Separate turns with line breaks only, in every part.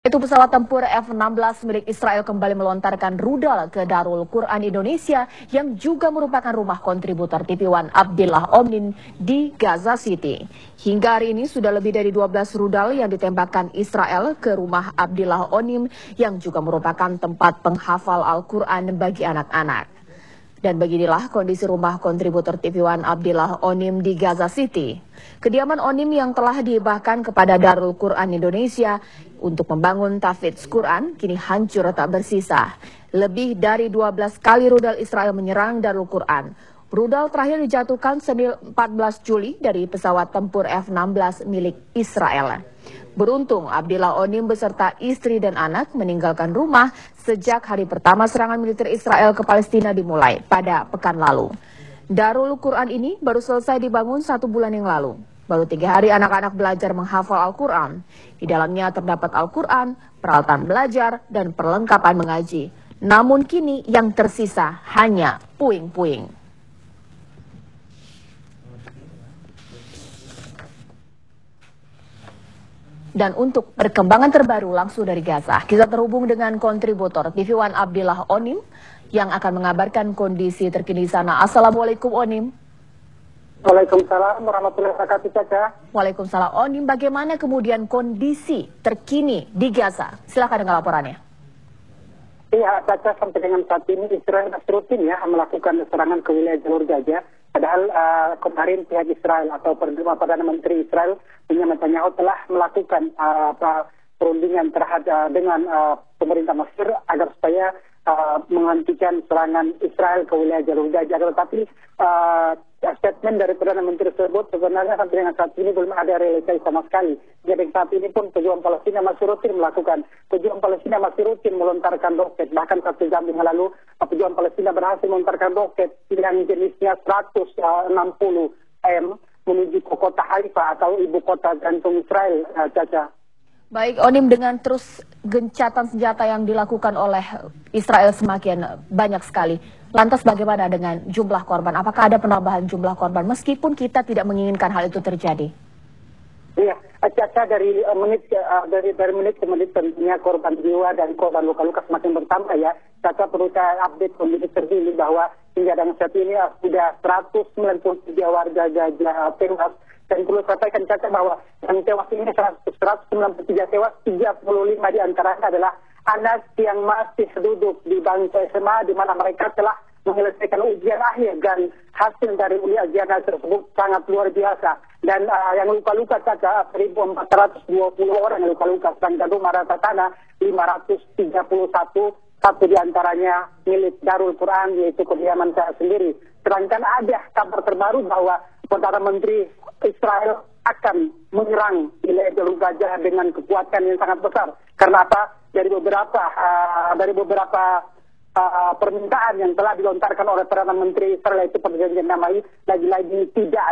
Itu pesawat tempur F-16 milik Israel kembali melontarkan rudal ke Darul Quran Indonesia yang juga merupakan rumah kontributor TV One Abdillah Onim di Gaza City. Hingga hari ini sudah lebih dari 12 rudal yang ditembakkan Israel ke rumah Abdillah Onim yang juga merupakan tempat penghafal Al-Quran bagi anak-anak. Dan beginilah kondisi rumah kontributor TV One Abdillah Onim di Gaza City. Kediaman Onim yang telah dihibahkan kepada Darul Quran Indonesia untuk membangun tahfidz Quran kini hancur tak bersisa. Lebih dari 12 kali rudal Israel menyerang Darul Quran. Rudal terakhir dijatuhkan Senin 14 Juli dari pesawat tempur F-16 milik Israel. Beruntung Abdillah Onim beserta istri dan anak meninggalkan rumah sejak hari pertama serangan militer Israel ke Palestina dimulai pada pekan lalu. Darul Quran ini baru selesai dibangun 1 bulan yang lalu. Baru 3 hari anak-anak belajar menghafal Al-Quran. Di dalamnya terdapat Al-Quran, peralatan belajar, dan perlengkapan mengaji. Namun kini yang tersisa hanya puing-puing. Dan untuk perkembangan terbaru langsung dari Gaza, kita terhubung dengan kontributor TV One Abdillah Onim yang akan mengabarkan kondisi terkini di sana. Assalamualaikum Onim.
Waalaikumsalam warahmatullahi wabarakatuh, Caca.
Waalaikumsalam Onim, bagaimana kemudian kondisi terkini di Gaza? Silakan dengan laporannya.
Iya, Caca, sampai dengan saat ini Israel masih rutin ya melakukan serangan ke wilayah jalur Gaza. Padahal kemarin pihak Israel atau Perdana Menteri Israel Benjamin Netanyahu telah melakukan perundingan terhadap dengan pemerintah Mesir agar supaya menghentikan serangan Israel ke wilayah jalur Gaza. Tetapi statement dari Perdana Menteri tersebut sebenarnya sampai dengan saat ini belum ada realisasi sama sekali. Jadi saat ini pun pejuang Palestina masih rutin melakukan. Pejuang Palestina masih rutin melontarkan roket. Bahkan 1 jam yang lalu pejuang Palestina berhasil melontarkan roket yang jenisnya 160 M menuju ke kota Haifa atau ibu kota jantung Israel, Caca.
Baik, Onim, dengan terus gencatan senjata yang dilakukan oleh Israel semakin banyak sekali. Lantas bagaimana dengan jumlah korban? Apakah ada penambahan jumlah korban meskipun kita tidak menginginkan hal itu terjadi?
Iya, Caca, dari menit ke menit tentunya korban jiwa dan korban luka-luka semakin bertambah ya. Caca perlu saya update kondisi terkini bahwa hingga dengan saat ini sudah 193 warga Gaza tewas. Dan perlu saya sampaikan, Caca, bahwa yang tewas ini 193 tewas, 35 diantaranya adalah anak yang masih duduk di bangku SMA di mana mereka telah menyelesaikan ujian akhir dan hasil dari ujian tersebut sangat luar biasa. Dan yang luka-luka, Caca, 1.420 orang yang luka-luka, sedangkan rumah rata tanah 531, satu diantaranya milik Darul Quran, yaitu kediaman saya sendiri. Sedangkan ada kabar terbaru bahwa Perdana Menteri Israel akan menyerang wilayah jalur Gaza dengan kekuatan yang sangat besar. Karena apa? Dari beberapa permintaan yang telah dilontarkan oleh Perdana Menteri Israel, itu perjanjian damai, lagi-lagi tidak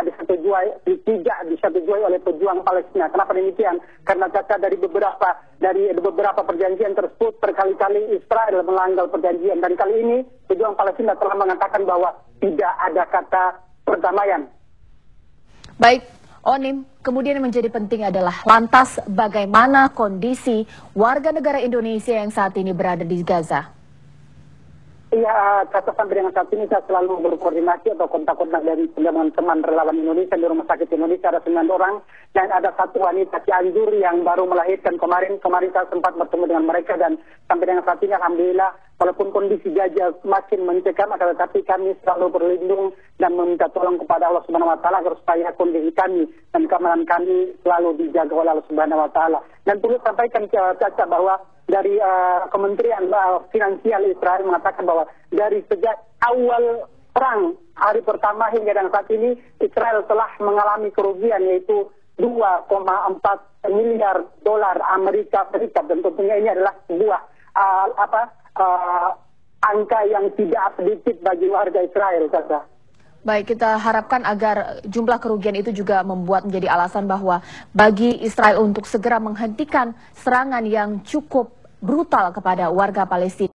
disetujui oleh pejuang Palestina. Kenapa demikian? Karena Caca, dari beberapa perjanjian tersebut berkali-kali Israel melanggar perjanjian, dan kali ini pejuang Palestina telah mengatakan bahwa tidak ada kata perdamaian.
Baik, Onim, kemudian yang menjadi penting adalah lantas bagaimana kondisi warga negara Indonesia yang saat ini berada di Gaza?
Iya, Caca, sampai dengan saat ini saya selalu berkoordinasi atau kontak-kontak dari teman-teman relawan Indonesia di Rumah Sakit Indonesia, ada 9 orang, dan ada 1 wanita Cianjur yang baru melahirkan kemarin saya sempat bertemu dengan mereka, dan sampai dengan saat ini alhamdulillah walaupun kondisi Gaza makin mencekam, tetapi kami selalu berlindung dan meminta tolong kepada Allah Subhanahu wa taala agar supaya kondisi kami dan keamanan kami selalu dijaga oleh Allah Subhanahu wa taala. Dan perlu sampaikan, Caca, bahwa dari Kementerian Finansial Israel mengatakan bahwa dari sejak awal perang hari pertama hingga dengan saat ini Israel telah mengalami kerugian yaitu 2,4 miliar dolar Amerika Serikat, dan tentunya ini adalah sebuah angka yang tidak sedikit bagi warga Israel, Caca.
Baik, kita harapkan agar jumlah kerugian itu juga membuat menjadi alasan bahwa bagi Israel untuk segera menghentikan serangan yang cukup brutal kepada warga Palestina.